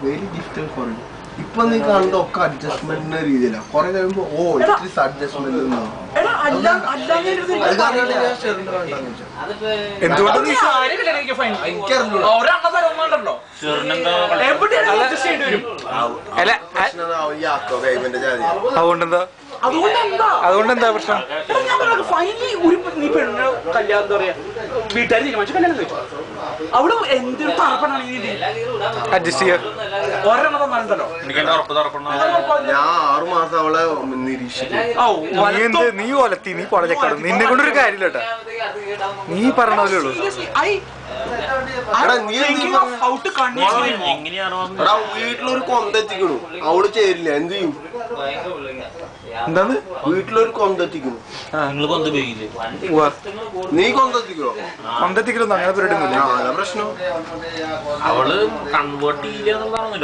Very difficult for you. ഇപ്പൊ നീ കാണുന്ന ഒക്കെ അഡ്ജസ്റ്റ്മെന്റിന്റെ രീതിയിലാണ്. കുറെ കഴിയുമ്പോ അഡ്ജസ്റ്റ്മെന്റ് അതുകൊണ്ടെന്താ പ്രശ്നം? നീ പെണ്ണ് കല്യാണം എന്താ പറയാ വീട്ടുകാർ തീരുമാനിച്ചു കല്യാണം കഴിച്ചു. അവിടെ എന്തൊരു തറപ്പണാണെങ്കിൽ അഡ്ജസ്റ്റ് ചെയ്യാം. ഒരെണ്ണം തന്നാലുണ്ടല്ലോ ഞാൻ 6 മാസം അവളെ നിരീക്ഷിക്കും. നീ ഒലത്തി നീ പൊളച്ചക്കാടും നിന്നെ കൊണ്ടൊരു കാര്യമില്ല കേട്ടാ. നീ പറഞ്ഞതല്ലേ ഉള്ളൂ. വീട്ടിലൊരു കൊന്തെത്തിക്കണു, അവള് ചേരില്ല, എന്ത് ചെയ്യും? എന്താണ് വീട്ടിലൊരു കൊന്തെത്തിക്കണു, നീ കൊന്തെത്തിക്കോ? കൊന്തെത്തിക്കലൊന്നും അങ്ങനെ പരിപാടി ഒന്നുമില്ല. പ്രശ്നം അവള് കൺവേർട്ട് ചെയ്യില്ല എന്നുള്ളതാണല്ലോ.